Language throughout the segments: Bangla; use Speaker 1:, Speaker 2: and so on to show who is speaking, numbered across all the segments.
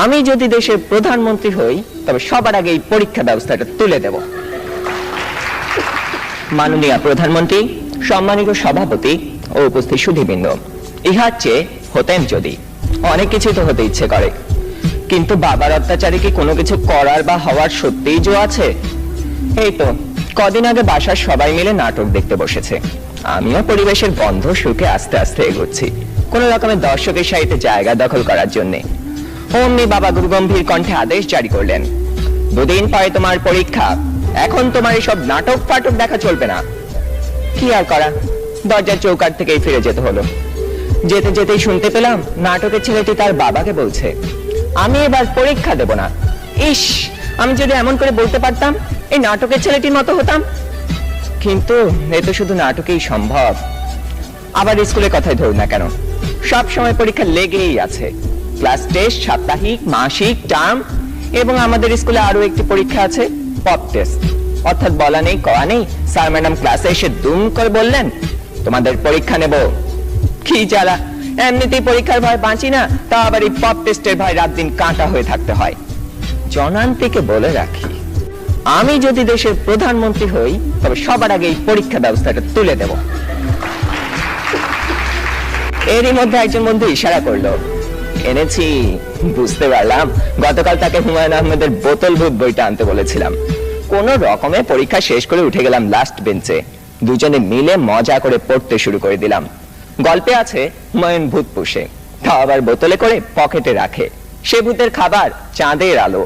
Speaker 1: আমি যদি দেশের প্রধানমন্ত্রী হই তবে সবার আগে এই পরীক্ষা ব্যবস্থাটা তুলে দেব। মাননীয় প্রধানমন্ত্রী, সম্মানিত সভাপতি ও উপস্থিত সুধীবৃন্দ, ইহার চেয়ে হতেন যদি অনেক কিছু তো হতে ইচ্ছে করে, কিন্তু বাবার অত্যাচারে কি কোনো কিছু করার বা হওয়ার সত্যিই জো আছে? এই তো কদিন আগে বাসার সবাই মিলে নাটক দেখতে বসেছে, আমিও পরিবেশের গন্ধ শুকে আস্তে আস্তে এগোচ্ছি কোন রকমের দর্শকের সাহিত্যে জায়গা দখল করার জন্য। অমনি বাবা গুরুগম্ভীর কণ্ঠে আদেশ জারি করলেন, দুদিন পরে তোমার পরীক্ষা, এখন তোমার এসব নাটক ফাটক দেখা চলবে না। কি আর করা, দরজার চৌকাঠ থেকেই ফিরে যেতে হলো। যেতে যেতেই শুনতে পেলাম নাটকের ছেলেটি তার বাবাকে বলছে, আমি এবার পরীক্ষা দেব না। ইস, আমি যদি এমন করে বলতে পারতাম, এই নাটকের ছেলেটির মতো হতাম। কিন্তু এ তো শুধু নাটকেই সম্ভব। আবার স্কুলের কথাই ধরুন না কেন, সব সময় পরীক্ষা লেগেই আছে। ক্লাস টেস্ট, সাপ্তাহিক, মাসিক, টার্ম, এবং আমাদের স্কুলে আরো একটি পরীক্ষা আছে, পপ টেস্ট। অর্থাৎ বলা নেই কওয়া নেই, স্যার ম্যাডাম ক্লাসে এসে দুম করে বললেন, তোমাদের পরীক্ষা নেব। কি জ্বালা, এমনিতেই পরীক্ষার ভয় বাঁচি না, তা আবার এই পপ টেস্টের ভয় রাত দিন কাঁটা হয়ে থাকতে হয়। জনান্তিকে বলে রাখি, আমি যদি দেশের প্রধানমন্ত্রী হই তবে সবার আগে এই পরীক্ষা ব্যবস্থাটা তুলে দেব। এরই মধ্যে একজন বন্ধু ইশারা করলো, এনেছি। বুঝতে পারলাম গতকাল তাকে হুমায়ুন আহমেদের বোতল ভূত বইটা আনতে বলেছিলাম। কোন রকমে পরীক্ষা শেষ করে উঠে গেলাম লাস্ট বেঞ্চে, দুজনে মিলে মজা করে পড়তে শুরু করে দিলাম। গল্পে আছে হুমায়ুন ভূত পুষে, তা আবার বোতলে করে পকেটে রাখে, সে ভূতের খাবার চাঁদের আলো।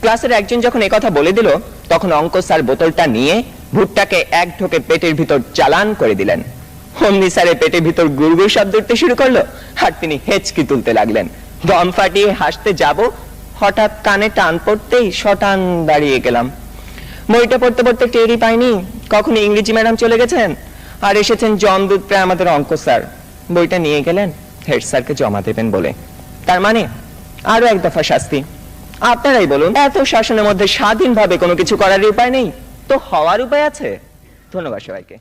Speaker 1: ক্লাসের একজন যখন একথা বলে দিল, তখন অঙ্ক স্যার বোতলটা নিয়ে ভূতটাকে এক ঢোকে পেটের ভিতর চালান করে দিলেন। অমনি স্যারের পেটের ভিতর গুড়গুড় শব্দ উঠতে শুরু করলো, আর তিনি হেঁচকি তুলতে লাগলেন। দম ফাটিয়ে হাসতে যাব, হঠাৎ কানে টান পড়তেই শটান দাঁড়িয়ে গেলাম। বইটা পড়তে পড়তে টেরই পাইনি কখন ইংরেজি ম্যাডাম চলে গেছেন আর এসেছেন জমদূত প্রায় আমাদের অঙ্ক স্যার। বইটা নিয়ে গেলেন হেড স্যারকে জমা দেবেন বলে। তার মানে আরো এক দফা শাস্তি। আপনারাই বলুন, এত শাসনের মধ্যে স্বাধীনভাবে কোনো কিছু করার উপায় নেই তো হওয়ার উপায় আছে? ধন্যবাদ সবাইকে।